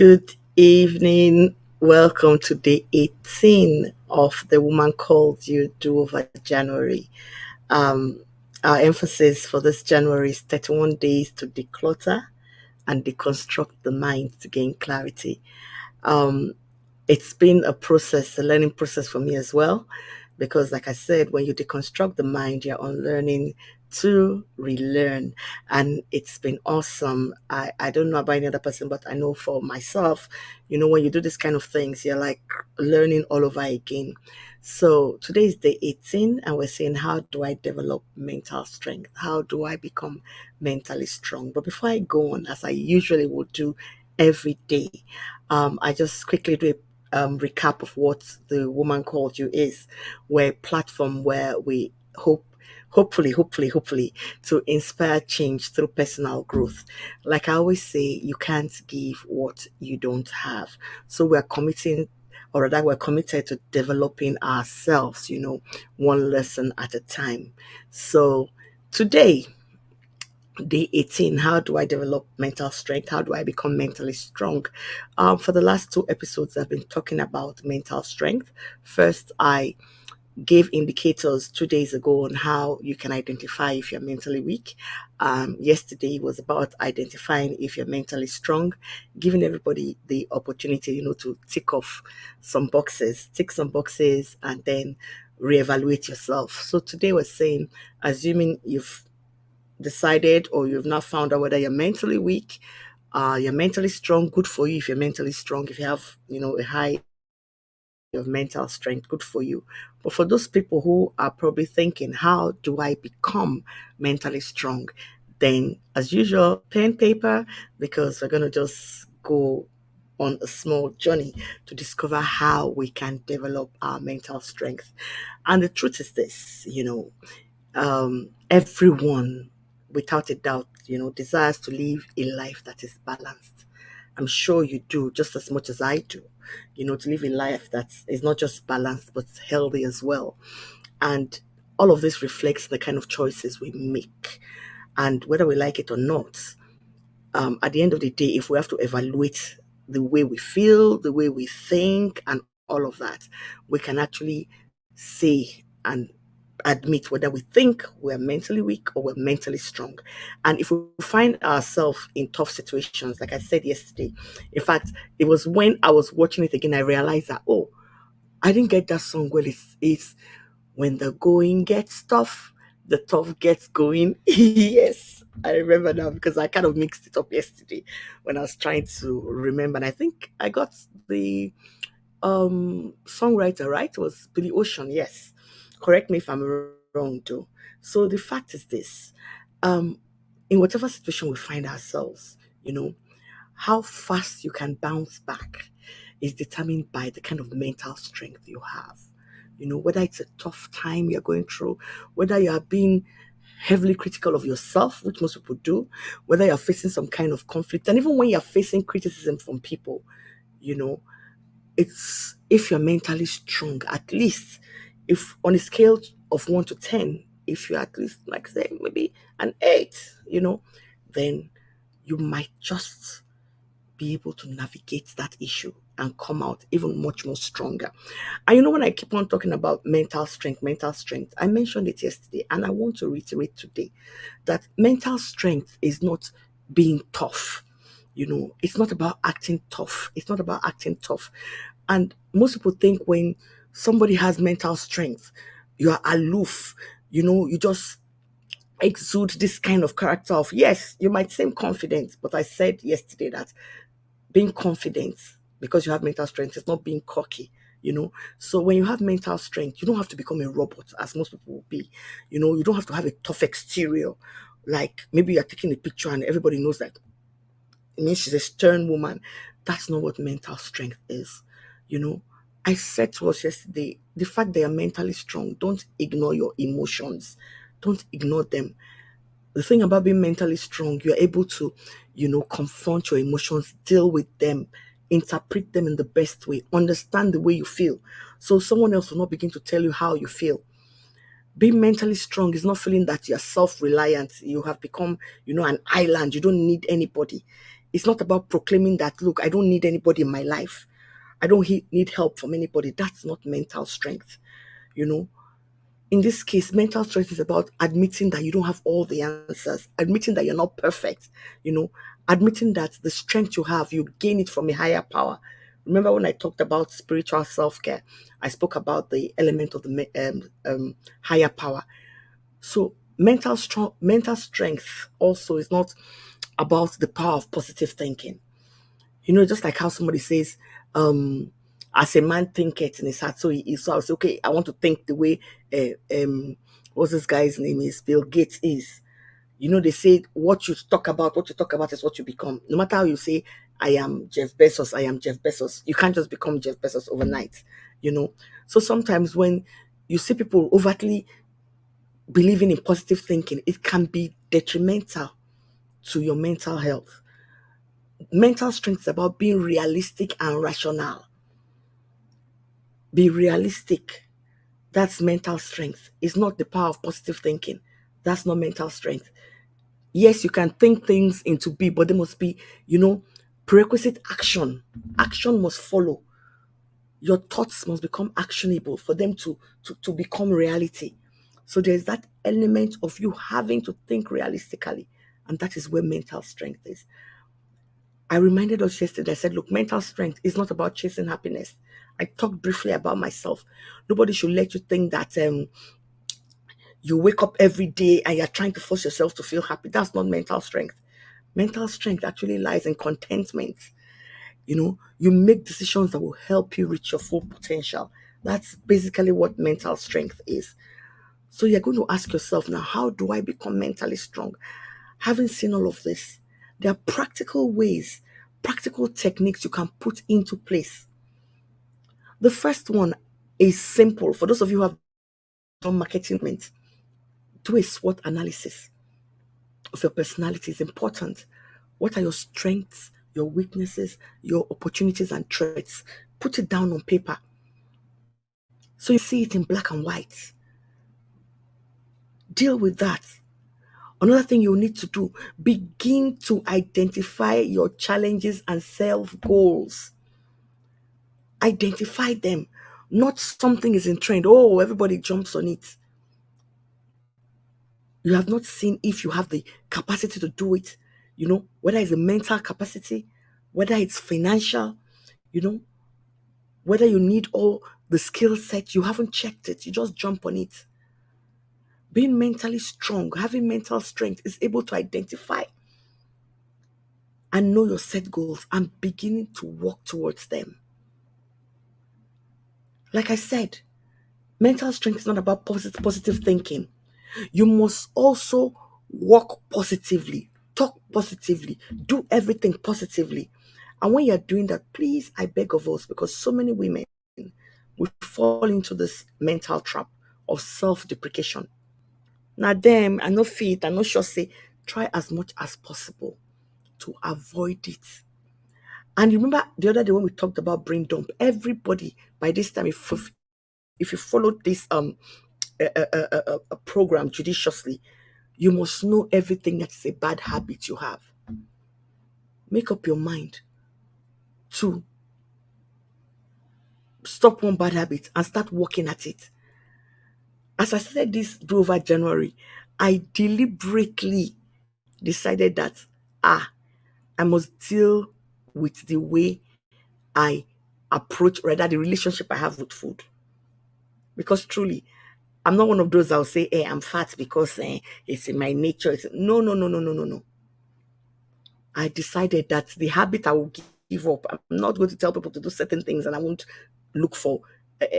Good evening. Welcome to day 18 of The Woman Called You Do Over January. Um, our emphasis for this January is 31 days to declutter and deconstruct the mind to gain clarity. Um, it's been a process, a learning process for me as well, because, like I said, when you deconstruct the mind, you're unlearning to relearn. And it's been awesome. I don't know about any other person, but I know for myself, when you do this kind of things, you're like learning all over again. So today is day 18, and we're saying, how do I develop mental strength? How do I become mentally strong? But before I go on, as I usually would do every day, I just quickly do a recap of what the Woman Called You is. We're a platform where we hopefully, to inspire change through personal growth. Like I always say, you can't give what you don't have. So we're committing, or rather, we're committed to developing ourselves, one lesson at a time. So today, day 18, how do I develop mental strength? How do I become mentally strong? For the last two episodes, I've been talking about mental strength. First, I gave indicators 2 days ago on how you can identify if you're mentally weak. Yesterday was about identifying if you're mentally strong, giving everybody the opportunity, to tick some boxes, and then reevaluate yourself. So today we're saying, assuming you've decided or you've not found out whether you're mentally weak, you're mentally strong, good for you if you're mentally strong. If you have, a high of mental strength, good for you. But for those people who are probably thinking, how do I become mentally strong? Then, as usual, pen, paper, because we're going to just go on a small journey to discover how we can develop our mental strength. And the truth is this, everyone, without a doubt, desires to live a life that is balanced. I'm sure you do just as much as I do, to live a life that is not just balanced, but healthy as well. And all of this reflects the kind of choices we make. And whether we like it or not, at the end of the day, if we have to evaluate the way we feel, the way we think, and all of that, we can actually say and admit whether we think we're mentally weak or we're mentally strong. And if we find ourselves in tough situations, like I said yesterday, in fact, it was when I was watching it again, I realized that, oh, I didn't get that song well. It's when the going gets tough, the tough gets going. Yes, I remember now because I kind of mixed it up yesterday when I was trying to remember. And I think I got the songwriter right. It was Billy Ocean. Yes, correct me if I'm wrong, though. So the fact is this: um, in whatever situation we find ourselves, how fast you can bounce back is determined by the kind of mental strength you have. Whether it's a tough time you're going through, whether you are being heavily critical of yourself, which most people do, whether you're facing some kind of conflict, and even when you're facing criticism from people, you know, It's if you're mentally strong, at least if on a scale of 1 to 10, if you're at least like say maybe an 8, then you might just be able to navigate that issue and come out even much more stronger. And when I keep on talking about mental strength, I mentioned it yesterday and I want to reiterate today that mental strength is not being tough. It's not about acting tough. It's not about acting tough. And most people think when somebody has mental strength, you are aloof, you just exude this kind of character of, yes, you might seem confident, but I said yesterday that being confident because you have mental strength is not being cocky. So when you have mental strength, you don't have to become a robot as most people will be. You don't have to have a tough exterior. Like maybe you're taking a picture and everybody knows that it means she's a stern woman. That's not what mental strength is. You know, I said to us yesterday, the fact that you're mentally strong, don't ignore your emotions. Don't ignore them. The thing about being mentally strong, you're able to, confront your emotions, deal with them, interpret them in the best way, understand the way you feel. So someone else will not begin to tell you how you feel. Being mentally strong is not feeling that you're self-reliant. You have become, an island. You don't need anybody. It's not about proclaiming that, look, I don't need anybody in my life. I don't need help from anybody. That's not mental strength. You know, in this case, mental strength is about admitting that you don't have all the answers, admitting that you're not perfect, admitting that the strength you have, you gain it from a higher power. Remember when I talked about spiritual self-care, I spoke about the element of the higher power. So mental strength also is not about the power of positive thinking. Just like how somebody says, as a man thinketh in his heart, so I was okay. I want to think the way, what's this guy's name is, Bill Gates is. They say what you talk about is what you become. No matter how you say, I am Jeff Bezos, I am Jeff Bezos. You can't just become Jeff Bezos overnight. You know. So sometimes when you see people overtly believing in positive thinking, it can be detrimental to your mental health. Mental strength is about being realistic and rational. Be realistic. That's mental strength. It's not the power of positive thinking. That's not mental strength. Yes, you can think things into be, but there must be, prerequisite action. Action must follow. Your thoughts must become actionable for them to become reality. So there's that element of you having to think realistically. And that is where mental strength is. I reminded us yesterday, I said, look, mental strength is not about chasing happiness. I talked briefly about myself. Nobody should let you think that you wake up every day and you're trying to force yourself to feel happy. That's not mental strength. Mental strength actually lies in contentment. You make decisions that will help you reach your full potential. That's basically what mental strength is. So you're going to ask yourself now, how do I become mentally strong? Having seen all of this, there are practical ways, practical techniques you can put into place. The first one is simple. For those of you who have done marketing, do a SWOT analysis of your personality is important. What are your strengths, your weaknesses, your opportunities and threats? Put it down on paper so you see it in black and white. Deal with that. Another thing you need to do, begin to identify your challenges and self goals. Identify them. Not something is in trend. Oh, everybody jumps on it. You have not seen if you have the capacity to do it, whether it's a mental capacity, whether it's financial, you know, whether you need all the skill set, you haven't checked it, you just jump on it. Being mentally strong, having mental strength is able to identify and know your set goals and beginning to work towards them. Like I said, mental strength is not about positive thinking. You must also walk positively, talk positively, do everything positively. And when you're doing that, please, I beg of us, because so many women will fall into this mental trap of self-deprecation. Now, them, I know fit, I know sure say, try as much as possible to avoid it. And you remember the other day when we talked about brain dump, everybody by this time, if you follow this a program judiciously, you must know everything that is a bad habit you have. Make up your mind to stop one bad habit and start working at it. As I started this do over January, I deliberately decided that I must deal with the way I approach, rather the relationship I have with food. Because truly, I'm not one of those that'll say, hey, I'm fat because it's in my nature. No, no, no, no, no, no, no. I decided that the habit I will give up. I'm not going to tell people to do certain things and I won't look for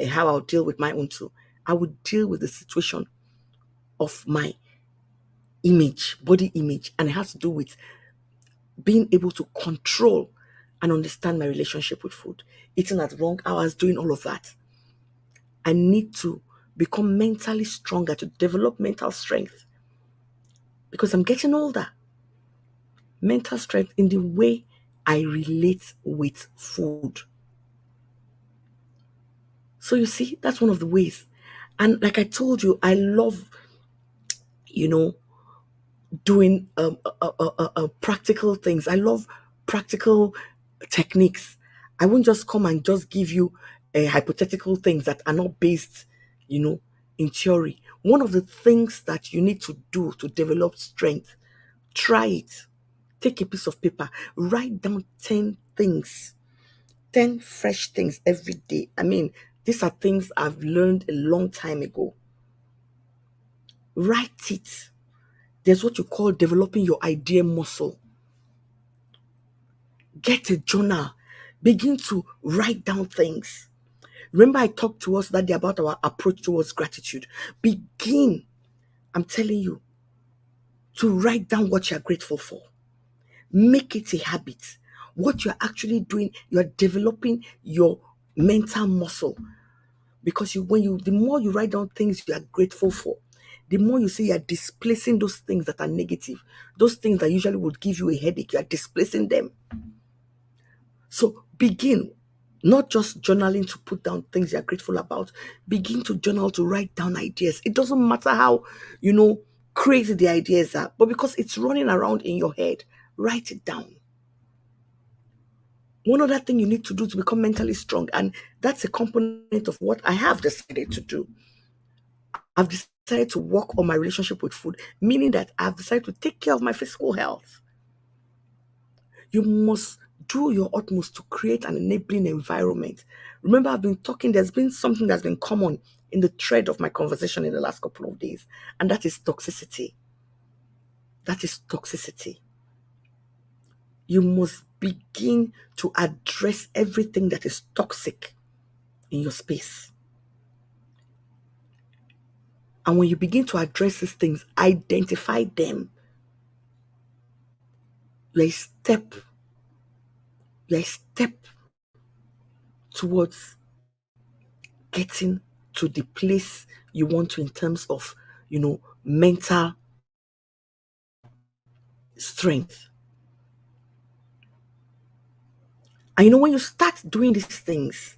how I'll deal with my own too. I would deal with the situation of my image, body image, and it has to do with being able to control and understand my relationship with food. Eating at wrong hours, doing all of that. I need to become mentally stronger, to develop mental strength because I'm getting older. Mental strength in the way I relate with food. So you see, that's one of the ways. And like I told you, I love, you know, doing practical things. I love practical techniques. I won't just come and just give you hypothetical things that are not based, in theory. One of the things that you need to do to develop strength, try it. Take a piece of paper, write down 10 things, 10 fresh things every day. I mean, these are things I've learned a long time ago. Write it. There's what you call developing your idea muscle. Get a journal. Begin to write down things. Remember, I talked to us that day about our approach towards gratitude. Begin, I'm telling you, to write down what you're grateful for. Make it a habit. What you're actually doing, you're developing your mental muscle. Because the more you write down things you are grateful for, the more you see you're displacing those things that are negative, those things that usually would give you a headache, you are displacing them. So begin, not just journaling to put down things you're grateful about, begin to journal to write down ideas. It doesn't matter how, crazy the ideas are, but because it's running around in your head, write it down. One other thing you need to do to become mentally strong, and that's a component of what I have decided to do. I've decided to work on my relationship with food, meaning that I've decided to take care of my physical health. You must do your utmost to create an enabling environment. Remember, I've been talking, there's been something that's been common in the thread of my conversation in the last couple of days, and that is toxicity. That is toxicity. You must begin to address everything that is toxic in your space. And when you begin to address these things, identify them. You're a step, you're a step towards getting to the place you want to in terms of, mental strength. And when you start doing these things,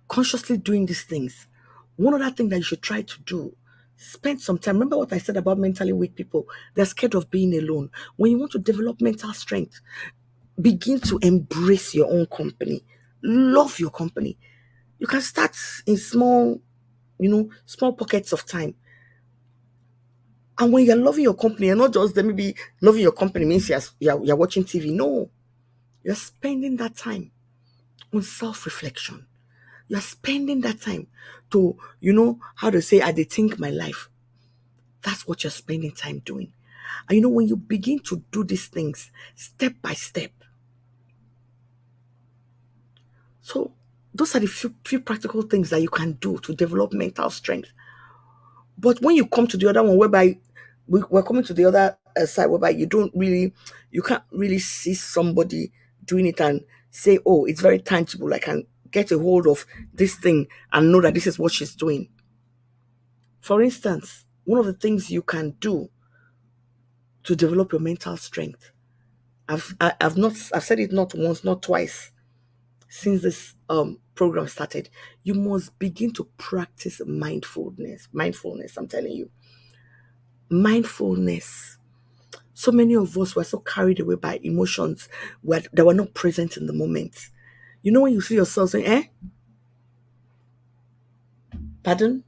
consciously doing these things, one other thing that you should try to do, spend some time. Remember what I said about mentally weak people? They're scared of being alone. When you want to develop mental strength, begin to embrace your own company. Love your company. You can start in small pockets of time. And when you're loving your company, you're not just there, maybe loving your company means you're watching TV. No, you're spending that time on self-reflection. You're spending that time to, how to say, I did think my life. That's what you're spending time doing. And when you begin to do these things step by step, so those are the few practical things that you can do to develop mental strength. But when you come to the other one, whereby we're coming to the other side, whereby you can't really see somebody doing it and say, oh, it's very tangible. I can get a hold of this thing and know that this is what she's doing. For instance, one of the things you can do to develop your mental strength, I've said it not once, not twice. since this program started, you must begin to practice mindfulness. Mindfulness, I'm telling you. Mindfulness. So many of us were so carried away by emotions that were not present in the moment. You know when you see yourself saying, pardon?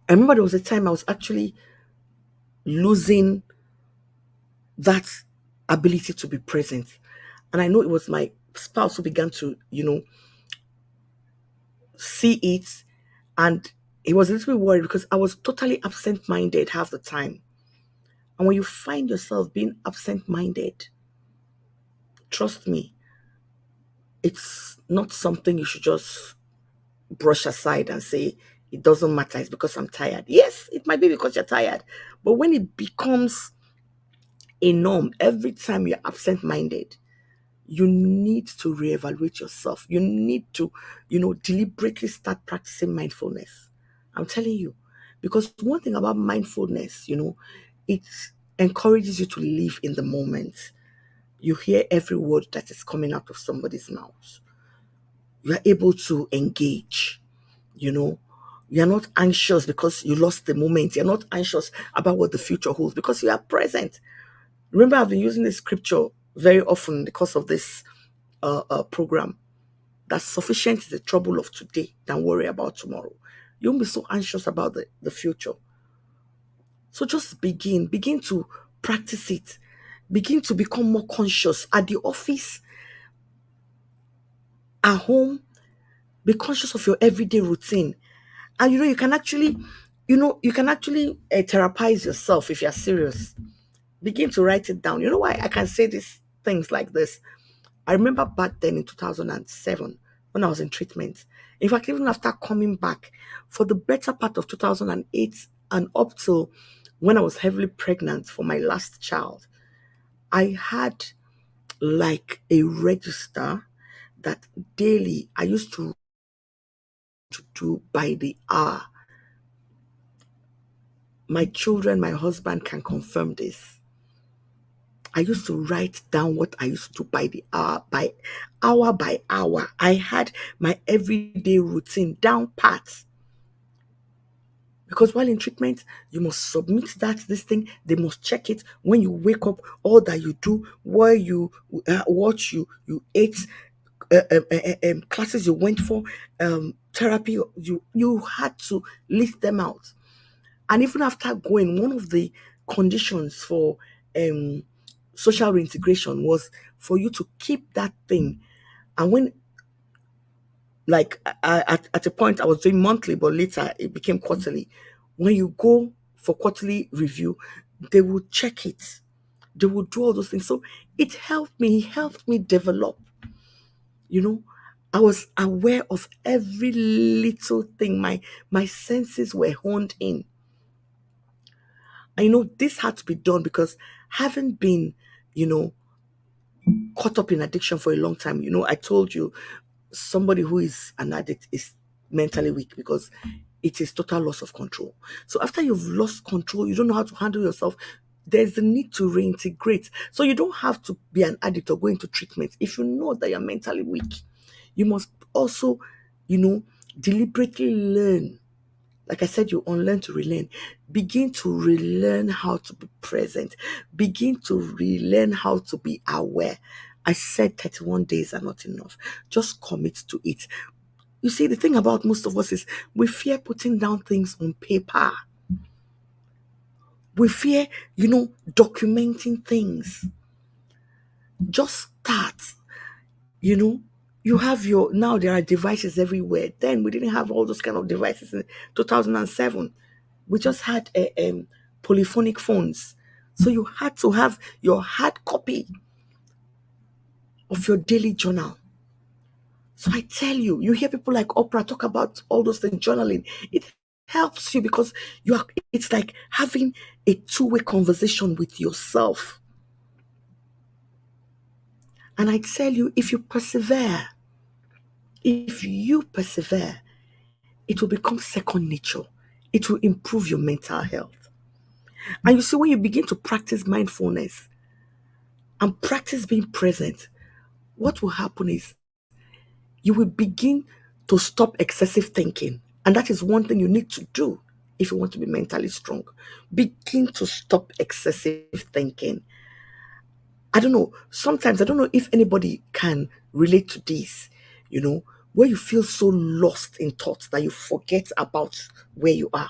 I remember there was a time I was actually losing that ability to be present. And I know it was my spouse who began to, see it. And he was a little bit worried because I was totally absent minded half the time. And when you find yourself being absent minded, trust me, it's not something you should just brush aside and say, it doesn't matter, it's because I'm tired. Yes, it might be because you're tired. But when it becomes a norm, every time you're absent minded, you need to reevaluate yourself. You need to, deliberately start practicing mindfulness. I'm telling you. Because one thing about mindfulness, it encourages you to live in the moment. You hear every word that is coming out of somebody's mouth. You are able to engage, you know. You're not anxious because you lost the moment. You're not anxious about what the future holds because you are present. Remember, I've been using this scripture very often because of this program. That sufficient is the trouble of today than worry about tomorrow. You won't be so anxious about the future. So just begin to practice it. Begin to become more conscious at the office, at home. Be conscious of your everyday routine. And you can actually therapize yourself if you're serious. Begin to write it down. You know why I can say these things like this? I remember back then in 2007 when I was in treatment. In fact, even after coming back for the better part of 2008 and up till when I was heavily pregnant for my last child, I had like a register that daily I used to do by the hour. My children, my husband can confirm this. I used to write down what I used to do by the hour, by hour. I had my everyday routine down pat. Because while in treatment, you must submit this thing. They must check it when you wake up. All that you do, where you what you ate, classes you went for, therapy. You had to list them out. And even after going, one of the conditions for um, social reintegration was for you to keep that thing. And when, like, at a point, I was doing monthly, but later it became quarterly. When you go for quarterly review, they will check it. They will do all those things. So it helped me develop, you know. I was aware of every little thing. My senses were honed in. I know this had to be done because having been, you know, caught up in addiction for a long time, I told you somebody who is an addict is mentally weak because it is total loss of control. So after you've lost control, you don't know how to handle yourself. There's the need to reintegrate. So you don't have to be an addict or go into treatment. If you know that you're mentally weak, you must also, you know, deliberately learn, like I said, you unlearn to relearn. Begin to relearn how to be present. Begin to relearn how to be aware. I said 31 days are not enough. Just commit to it. You see, the thing about most of us is we fear putting down things on paper. We fear, documenting things. Just start, you know. You have now there are devices everywhere. Then we didn't have all those kind of devices in 2007. We just had polyphonic phones. So you had to have your hard copy of your daily journal. So I tell you, you hear people like Oprah talk about all those things, journaling. It helps you because it's like having a two-way conversation with yourself. And I tell you, if you persevere, it will become second nature. It will improve your mental health. And you see, when you begin to practice mindfulness and practice being present, what will happen is you will begin to stop excessive thinking. And that is one thing you need to do if you want to be mentally strong. Begin to stop excessive thinking. I don't know. Sometimes I don't know if anybody can relate to this, you know, where you feel so lost in thoughts that you forget about where you are.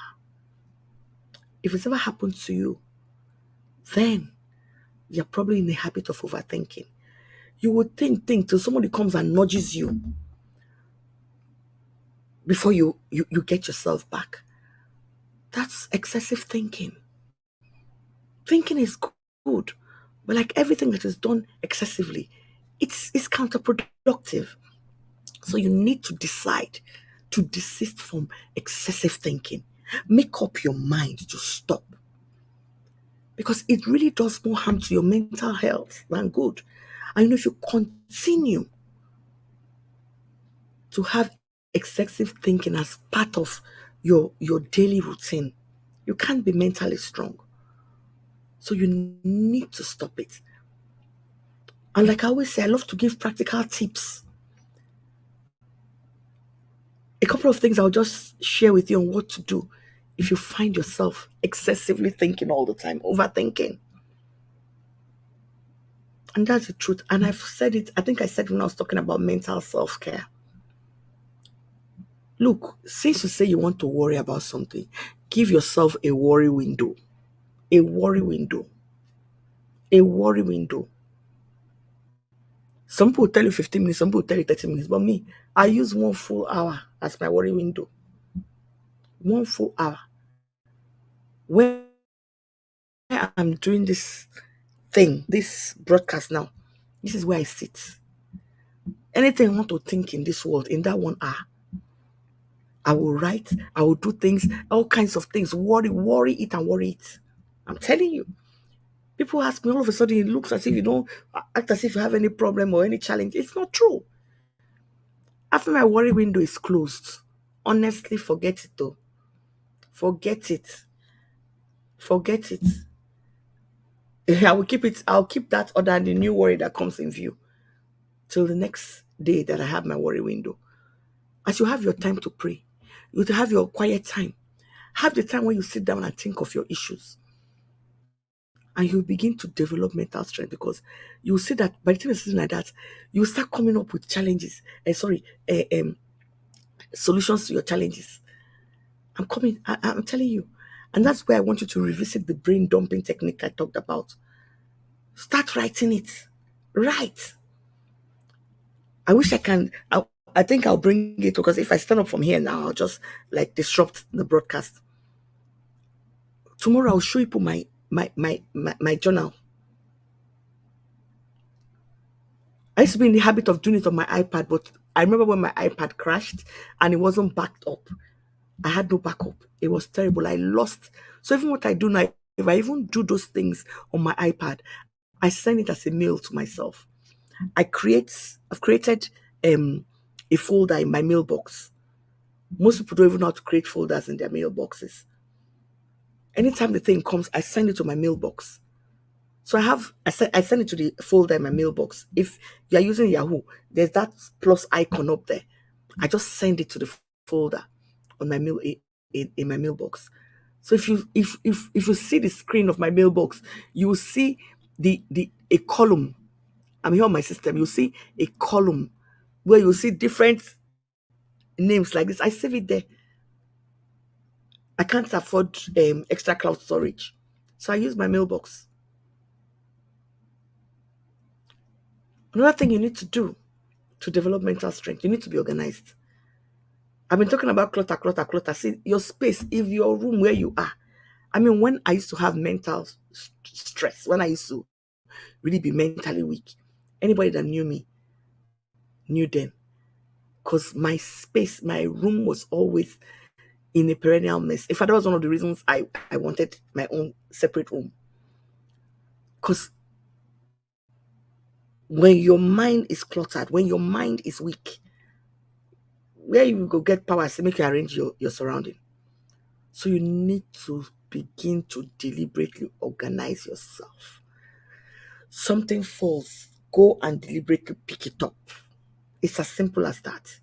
If it's ever happened to you, then you're probably in the habit of overthinking. You would think till somebody comes and nudges you before you get yourself back. That's excessive thinking. Thinking is good, but like everything that is done excessively, it's counterproductive. So you need to decide to desist from excessive thinking. Make up your mind to stop because it really does more harm to your mental health than good. And if you continue to have excessive thinking as part of your daily routine, you can't be mentally strong. So you need to stop it. And like I always say, I love to give practical tips. A couple of things I'll just share with you on what to do if you find yourself excessively thinking all the time, overthinking. And that's the truth. And I've said it, I think I said when I was talking about mental self care. Look, since you say you want to worry about something, give yourself a worry window. A worry window. A worry window. Some people tell you 15 minutes, some people tell you 30 minutes, but me, I use 1 full hour as my worry window. 1 full hour. When I'm doing this thing, this broadcast now, this is where I sit. Anything I want to think in this world, in that 1 hour, I will write, I will do things, all kinds of things, worry it and worry it. I'm telling you. People ask me all of a sudden, it looks as if you don't act as if you have any problem or any challenge. It's not true. After my worry window is closed, honestly, forget it though. Forget it. Forget it. I'll keep that other and the new worry that comes in view till the next day that I have my worry window. As you have your time to pray, you have your quiet time. Have the time when you sit down and think of your issues. And you begin to develop mental strength because you see that by the time you're sitting like that, you start coming up with challenges. Solutions to your challenges. I'm telling you. And that's where I want you to revisit the brain dumping technique I talked about. Start writing it. Write. I wish I can. I think I'll bring it because if I stand up from here now, I'll just like disrupt the broadcast. Tomorrow I'll show you my journal. I used to be in the habit of doing it on my iPad, but I remember when my iPad crashed and it wasn't backed up. I had no backup. It was terrible. I lost. So even what I do now, if I even do those things on my iPad, I send it as a mail to myself. I've created a folder in my mailbox. Most people don't even know how to create folders in their mailboxes. Anytime the thing comes, I send it to my mailbox. So I send it to the folder in my mailbox. If you're using Yahoo, there's that plus icon up there. I just send it to the folder on my mail in my mailbox. So if you see the screen of my mailbox, you will see the a column. I'm here on my system. You'll see a column where you'll see different names like this. I save it there. I can't afford extra cloud storage. So I use my mailbox. Another thing you need to do to develop mental strength, you need to be organized. I've been talking about clutter, clutter, clutter. See, your space, if your room where you are. I mean, when I used to have mental stress, when I used to really be mentally weak, anybody that knew me knew then. Because my space, my room was always in a perennial mess. In fact, that was one of the reasons I wanted my own separate room. Because when your mind is cluttered, when your mind is weak, where you go get power to make you arrange your surrounding. So you need to begin to deliberately organize yourself. Something falls. go and deliberately pick it up. It's as simple as that.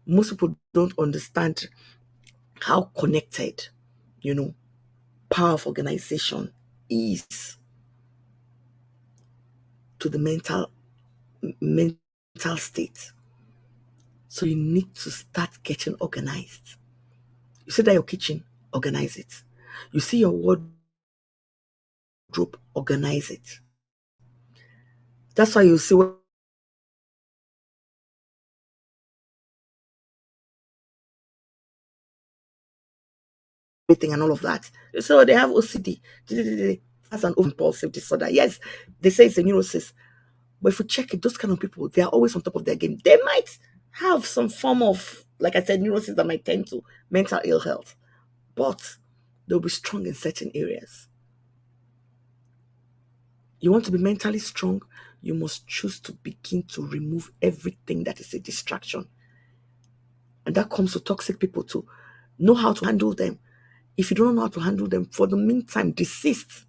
Most people don't understand how connected, you know, power of organization is to the mental state. So you need to start getting organized. You see that your kitchen, organize it. You see your wardrobe, organize it. That's why you see everything and all of that. So they have OCD. That's an impulsive disorder. Yes, they say it's a neurosis. But if you check it, those kind of people, they are always on top of their game. They might have some form of, like I said, neurosis that might tend to mental ill health, but they'll be strong in certain areas. You want to be mentally strong, you must choose to begin to remove everything that is a distraction. And that comes to toxic people too. Know how to handle them. If you don't know how to handle them, for the meantime, desist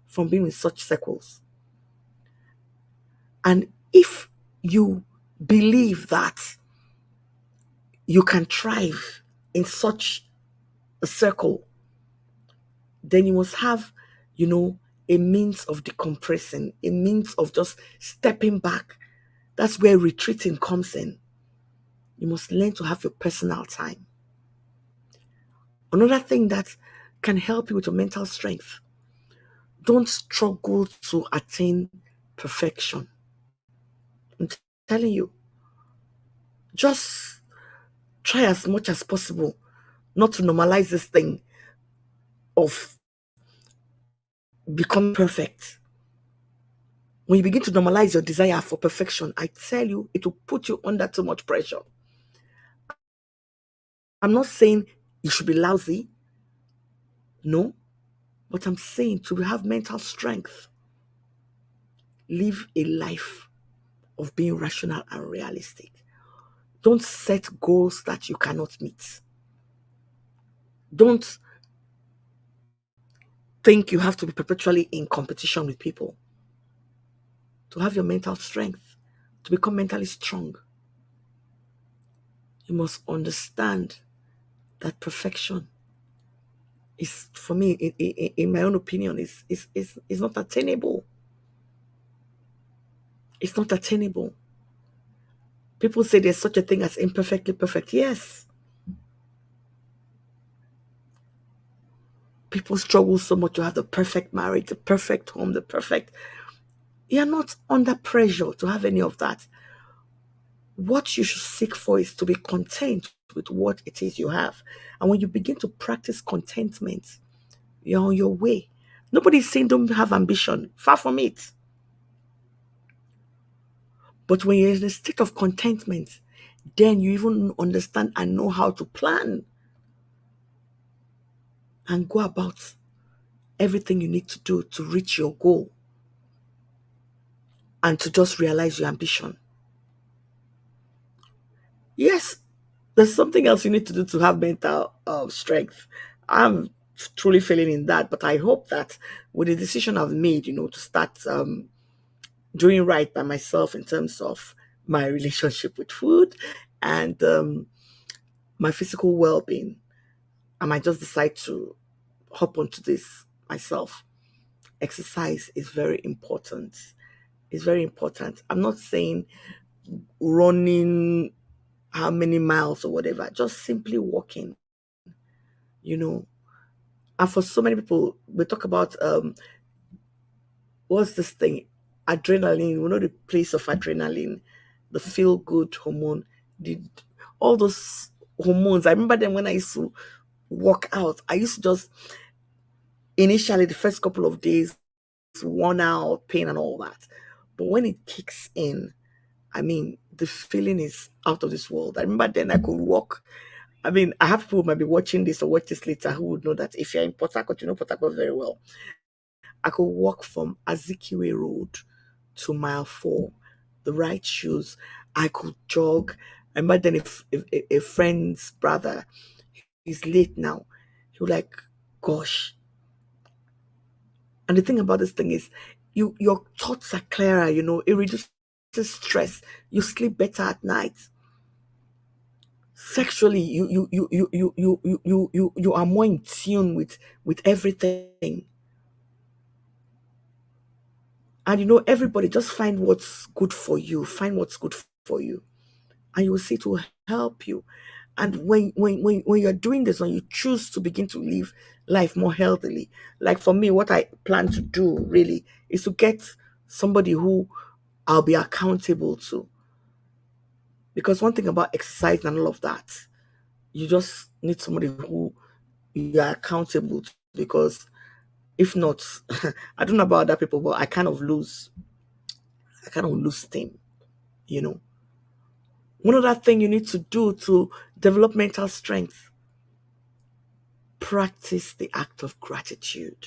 from being in such circles. And if you believe that you can thrive in such a circle, then you must have, a means of decompressing, a means of just stepping back. That's where retreating comes in. You must learn to have your personal time. Another thing that can help you with your mental strength, don't struggle to attain perfection. I'm telling you, just try as much as possible not to normalize this thing of becoming perfect. When you begin to normalize your desire for perfection, I tell you, it will put you under too much pressure. I'm not saying you should be lousy, no, but I'm saying to have mental strength, live a life of being rational and realistic. Don't set goals that you cannot meet. Don't think you have to be perpetually in competition with people. To have your mental strength, to become mentally strong, you must understand that perfection is, for me, in my own opinion, is not attainable. It's not attainable. People say there's such a thing as imperfectly perfect. Yes. People struggle so much to have the perfect marriage, the perfect home, the perfect. You're not under pressure to have any of that. What you should seek for is to be content with what it is you have. And when you begin to practice contentment, you're on your way. Nobody's saying don't have ambition. Far from it. But when you're in a state of contentment, then you even understand and know how to plan and go about everything you need to do to reach your goal and to just realize your ambition. Yes, there's something else you need to do to have mental strength. I'm truly failing in that, but I hope that with the decision I've made, to start doing right by myself in terms of my relationship with food and my physical well-being, I might just decide to hop onto this myself. Exercise is very important. It's very important. I'm not saying running how many miles or whatever, just simply walking, you know. And for so many people, we talk about what's this thing? Adrenaline, the place of adrenaline, the feel good hormone, the all those hormones. I remember them when I used to work out. I used to just initially the first couple of days worn out, pain and all that. But when it kicks in, I mean, the feeling is out of this world. I remember then I could walk. I mean, I have people who might be watching this or watch this later who would know that if you're in Port Harcourt, you know Port Harcourt very well. I could walk from Azikiwe Road to mile 4, the right shoes. I could jog. I remember then if a friend's brother is late now, he was like, gosh. And the thing about this thing is, your thoughts are clearer, it reduces stress, you sleep better at night. Sexually, you are more in tune with everything. And everybody just find what's good for you, find what's good for you, and you will see it will help you. And when you're doing this, when you choose to begin to live life more healthily, like for me, what I plan to do really is to get somebody who I'll be accountable to. Because one thing about exercise and all of that, you just need somebody who you are accountable to. Because if not, I don't know about other people, but I kind of lose steam, you know. One other thing you need to do to develop mental strength: practice the act of gratitude.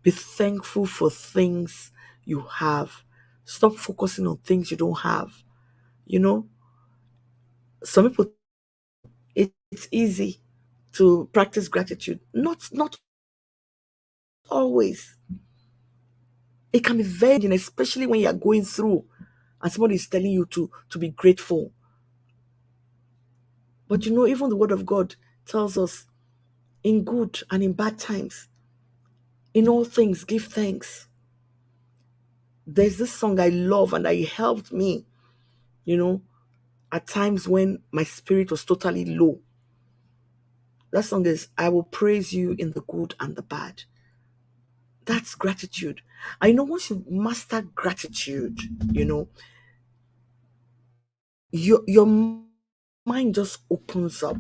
Be thankful for things you have. Stop focusing on things you don't have. You know, some people, it's easy to practice gratitude. Not always. It can be very, especially when you are going through and somebody is telling you to be grateful. But even the word of God tells us, in good and in bad times, in all things, give thanks. There's this song I love, and it helped me, you know, at times when my spirit was totally low. That song is, I will praise you in the good and the bad. That's gratitude. I know once you master gratitude, you know, your mind just opens up.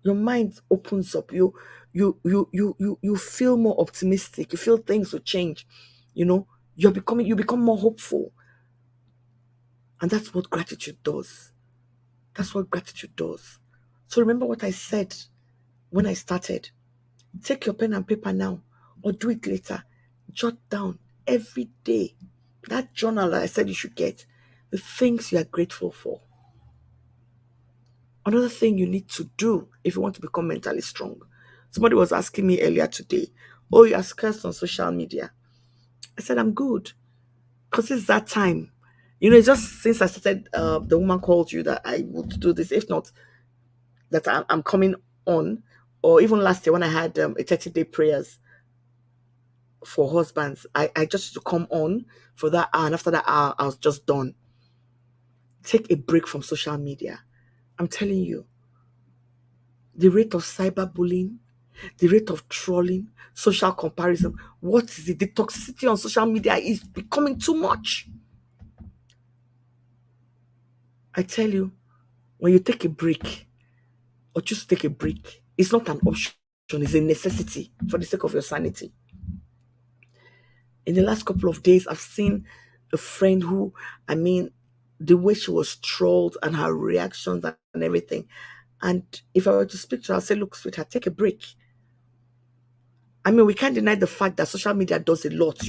Your mind opens up. You feel more optimistic. You feel things will change. You know, you become more hopeful. And that's what gratitude does. That's what gratitude does. So remember what I said when I started. Take your pen and paper now, or do it later. Jot down every day that journal that I said you should get, the things you are grateful for. Another thing you need to do if you want to become mentally strong. Somebody was asking me earlier today, oh, you are scarce on social media. I said, I'm good. Because it's that time. It's just since I started, the woman called you that I would do this. If not, that I'm coming on. Or even last year when I had a 30-day prayers for husbands, I just used to come on for that hour. And after that hour, I was just done. Take a break from social media. I'm telling you, the rate of cyberbullying, the rate of trolling, social comparison, what is it? The toxicity on social media is becoming too much. I tell you, when you take a break or choose to take a break, it's not an option, it's a necessity for the sake of your sanity. In the last couple of days, I've seen a friend who, I mean, the way she was trolled and her reactions and everything. And if I were to speak to her, I'll say, look, sweetheart, take a break. I mean, we can't deny the fact that social media does a lot,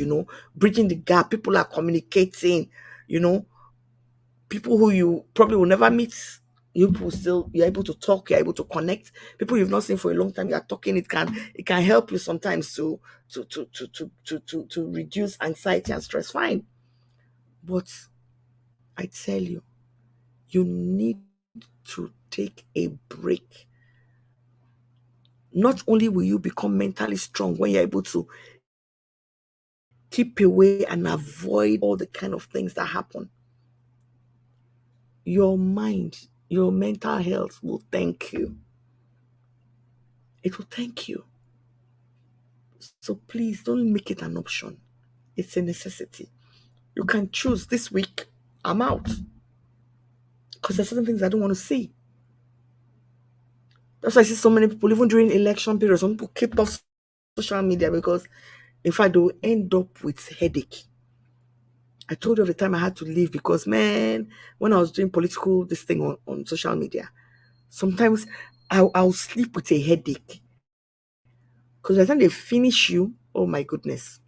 bridging the gap. People are communicating, you know, people who you probably will never meet. You're able to talk, you're able to connect. People you've not seen for a long time, you're talking. It can help you sometimes to reduce anxiety and stress. Fine. But I tell you, you need to take a break. Not only will you become mentally strong when you're able to keep away and avoid all the kind of things that happen, your mind, your mental health will thank you. It will thank you. So please don't make it an option. It's a necessity. You can choose this week, I'm out. Because there's certain things I don't want to see. That's why I see so many people, even during election periods, some people keep off social media because, in fact, they will end up with headache. I told you of the time I had to leave because, man, when I was doing political this thing on social media, sometimes I'll sleep with a headache. Because by the time they finish you, oh my goodness.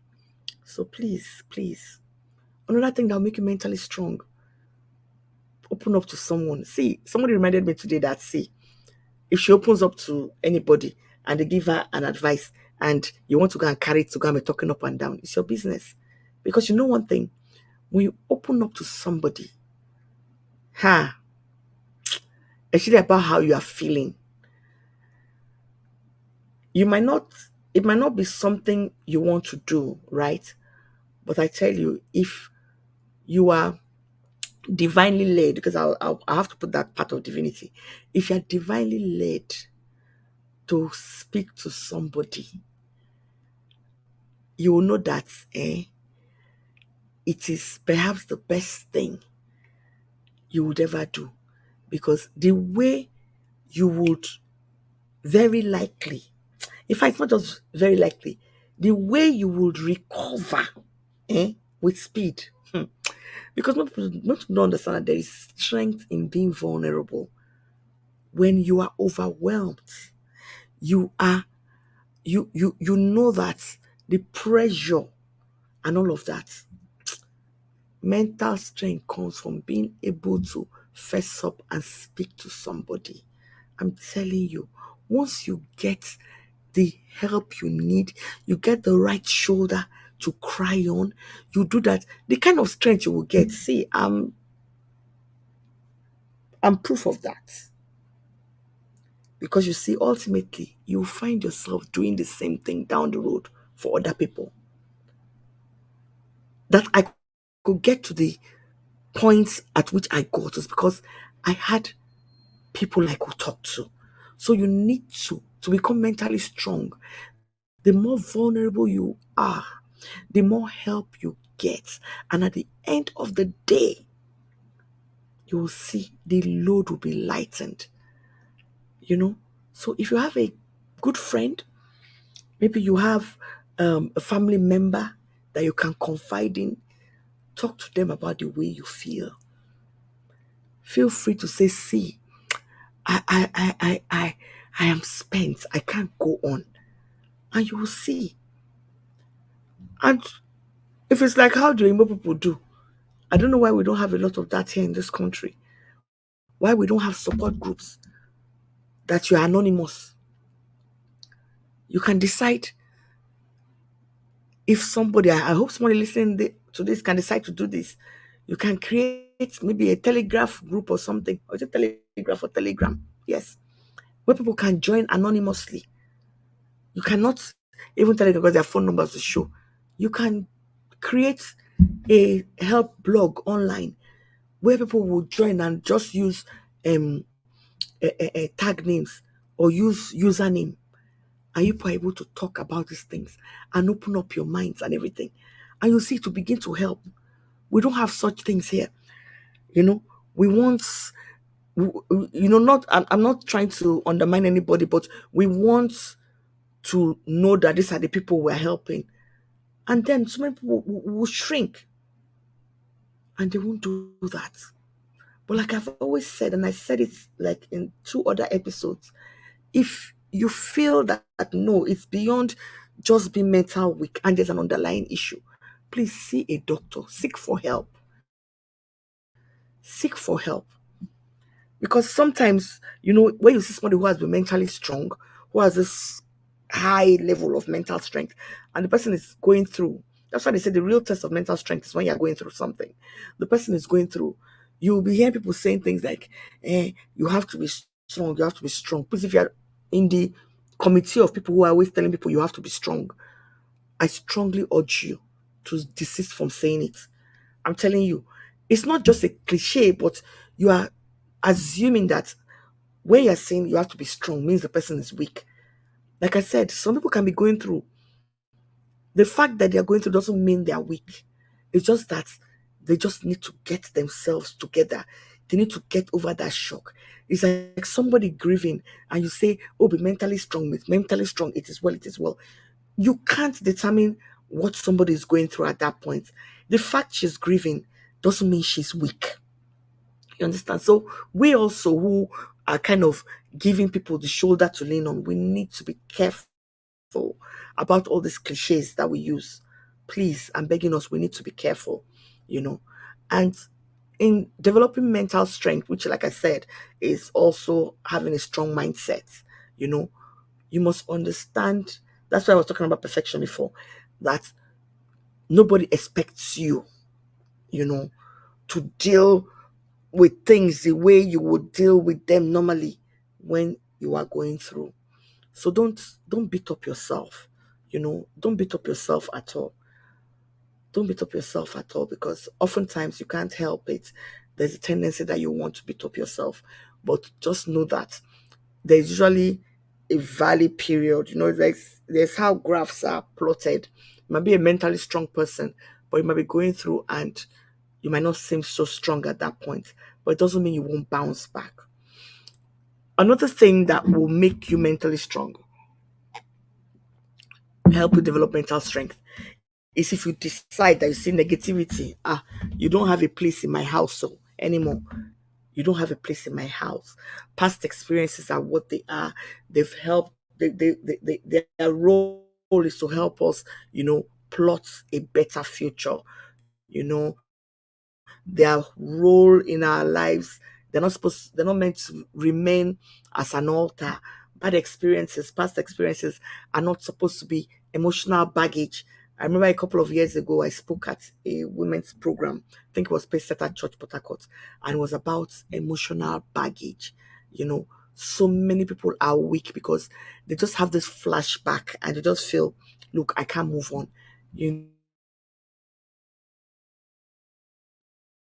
So please, please. Another thing that'll make you mentally strong, open up to someone. See, somebody reminded me today that, see, if she opens up to anybody and they give her an advice and you want to go and carry it to go and be talking up and down, it's your business. Because you know one thing, when you open up to somebody, ha, actually about how you are feeling, you might not, it might not be something you want to do, right? But I tell you, if you are divinely led, because I have to put that part of divinity, if you're divinely led to speak to somebody, you will know that it is perhaps the best thing you would ever do. Because the way you would very likely, in fact, it's not just very likely, the way you would recover with speed. Because most people don't understand that there is strength in being vulnerable. When you are overwhelmed, you are you know that the pressure and all of that. Mental strength comes from being able to fess up and speak to somebody. I'm telling you, once you get the help you need, you get the right shoulder to cry on, you do that, the kind of strength you will get. See, I'm proof of that. Because you see, ultimately, you find yourself doing the same thing down the road for other people. That I could get to the points at which I got is because I had people I could talk to. So you need to become mentally strong. The more vulnerable you are, the more help you get. And at the end of the day, you will see the load will be lightened. You know? So if you have a good friend, maybe you have a family member that you can confide in, talk to them about the way you feel. Feel free to say, see, I am spent. I can't go on. And you will see. And if it's like how do Igbo people do, I don't know why we don't have a lot of that here in this country. Why we don't have support groups that you are anonymous. You can decide if somebody, I hope somebody listening to this can decide to do this. You can create maybe a telegraph group or something. Or is it telegraph or telegram? Yes. Where people can join anonymously. You cannot even tell it because their phone numbers to show. You can create a help blog online where people will join and just use um, tag names or use username, and you are able to talk about these things and open up your minds and everything, and you see to begin to help. We don't have such things here, you know. We want, not. I'm not trying to undermine anybody, but we want to know that these are the people we're helping, and then so many people will shrink and they won't do that. But like I've always said, and I said it like in two other episodes, if you feel that no, it's beyond just being mental weak and there's an underlying issue, please see a doctor, seek for help. Seek for help. Because sometimes, when you see somebody who has been mentally strong, who has this high level of mental strength, and the person is going through, that's why they say the real test of mental strength is when you're going through something. The person is going through, you'll be hearing people saying things like, you have to be strong, you have to be strong. Please, if you're in the committee of people who are always telling people you have to be strong, I strongly urge you to desist from saying it. I'm telling you, it's not just a cliche, but you are assuming that when you're saying you have to be strong means the person is weak. Like I said, some people can be going through. The fact that they're going through doesn't mean they're weak. It's just that they just need to get themselves together. They need to get over that shock. It's like somebody grieving and you say, oh, be mentally strong. It's mentally strong. It is well, it is well. You can't determine what somebody is going through at that point. The fact she's grieving doesn't mean she's weak. You understand? So we also who are kind of giving people the shoulder to lean on, we need to be careful about all these cliches that we use. Please, I'm begging us, we need to be careful, you know. And in developing mental strength, which, like I said, is also having a you mindset, you know, you must understand. That's why I was talking about perfection before. That Nobody expects you, you know, to deal with things the way you would deal with them normally when you are going through. So don't beat up yourself. Don't beat up yourself at all. Don't beat up yourself at all, because oftentimes you can't help it. There's a tendency that you want to beat up yourself. But just know that there's usually a valley period. There's how graphs are plotted. You might be a mentally strong person, but you might be going through and you might not seem so strong at that point. But it doesn't mean you won't bounce back. Another thing that will make you mentally strong, help you develop mental strength, is if you decide that you see negativity. You don't have a place in my house so anymore. You don't have a place in my house. Past experiences are what they are. They've helped. Their role is to help us, plot a better future. You know, their role in our lives. They're not meant to remain as an altar. Past experiences are not supposed to be emotional baggage. I remember a couple of years ago, I spoke at a women's program. I think it was based at Church Port Harcourt, and it was about emotional baggage. You know, so many people are weak because they just have this flashback and they just feel, look, I can't move on. You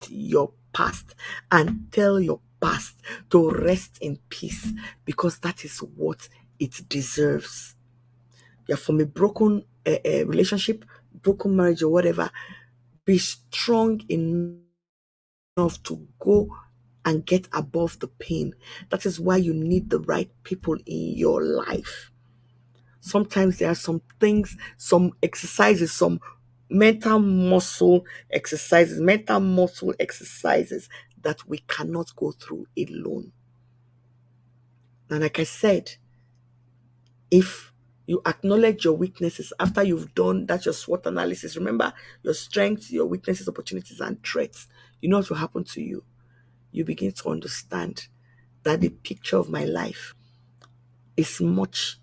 your past and tell your past to rest in peace, because that is what it deserves. You're from a broken relationship, broken marriage, or whatever. Be strong enough to go and get above the pain. That is why you need the right people in your life. Sometimes there are some things, some exercises, some mental muscle exercises that we cannot go through alone. And like I said, if you acknowledge your weaknesses after you've done that, your SWOT analysis, remember your strengths, your weaknesses, opportunities, and threats, you know what will happen to you. You begin to understand that the picture of my life is much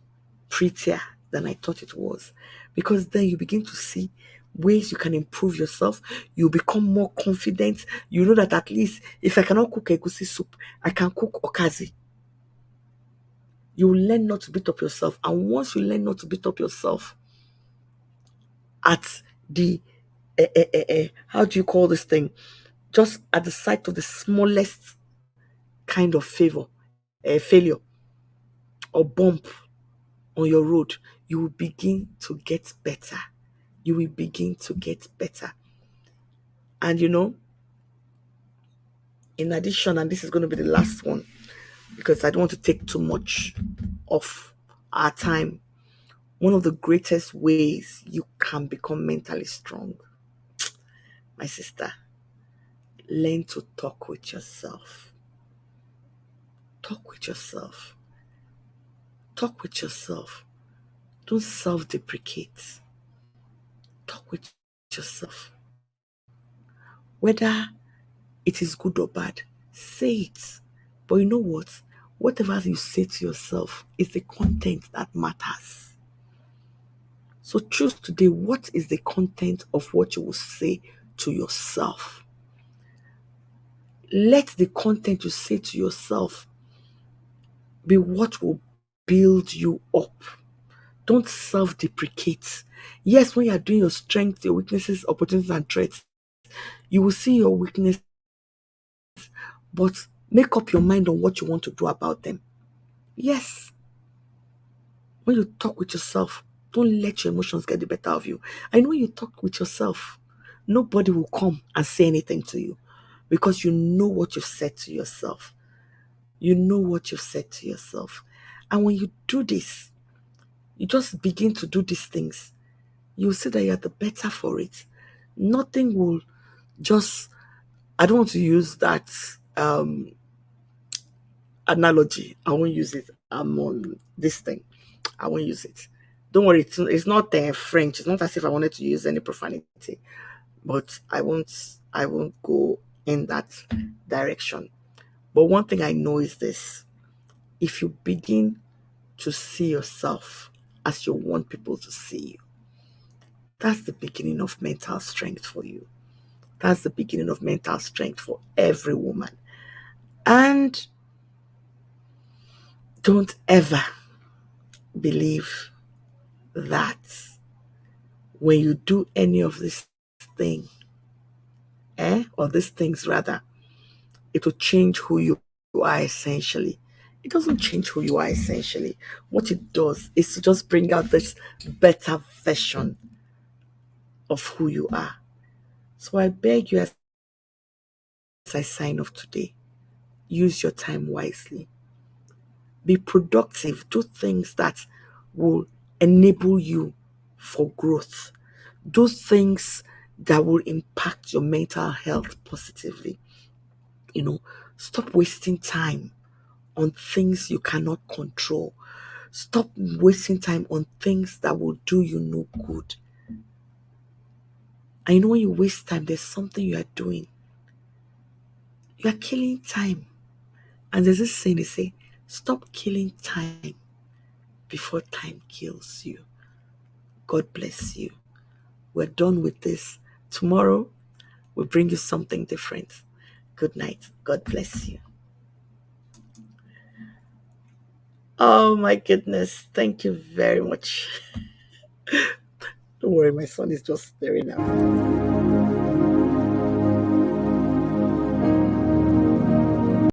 prettier than I thought it was. Because then you begin to see ways you can improve yourself. You become more confident. You know that at least if I cannot cook egusi soup, I can cook okazi. You will learn not to beat up yourself. And once you learn not to beat up yourself at the, how do you call this thing? Just at the sight of the smallest kind of failure or bump on your road, you will begin to get better. You will begin to get better. And in addition, and this is going to be the last one because I don't want to take too much of our time, one of the greatest ways you can become mentally strong, my sister, learn to talk with yourself. Talk with yourself. Talk with yourself. Don't self deprecate. Talk with yourself. Whether it is good or bad, say it. But you know what? Whatever you say to yourself is the content that matters. So choose today, what is the content of what you will say to yourself. Let the content you say to yourself be what will build you up. Don't self deprecate. Yes, when you are doing your strengths, your weaknesses, opportunities, and threats, you will see your weakness, but make up your mind on what you want to do about them. Yes, when you talk with yourself, don't let your emotions get the better of you. And when you talk with yourself, nobody will come and say anything to you because you know what you've said to yourself. You know what you've said to yourself. And when you do this, you just begin to do these things, you'll see that you're the better for it. Nothing will just, I don't want to use that analogy. I won't use it. I'm on this thing. I won't use it. Don't worry, it's not French. It's not as if I wanted to use any profanity, but I won't go in that direction. But one thing I know is this: if you begin to see yourself as you want people to see you, That's the beginning of mental strength for you. That's the beginning of mental strength for every woman. And don't ever believe that when you do any of this thing, or these things rather, it will change who you are essentially. It doesn't change who you are essentially. What it does is to just bring out this better version of who you are. So I beg you, as I sign off today, use your time wisely. Be productive. Do things that will enable you for growth. Do things that will impact your mental health positively. You know, stop wasting time on things you cannot control. Stop wasting time on things that will do you no good. And you know, when you waste time, there's something you are doing. You are killing time. And there's this saying they say, stop killing time before time kills you. God bless you. We're done with this. Tomorrow, we'll bring you something different. Good night. God bless you. Oh my goodness. Thank you very much. Don't worry, my son is just staring at me.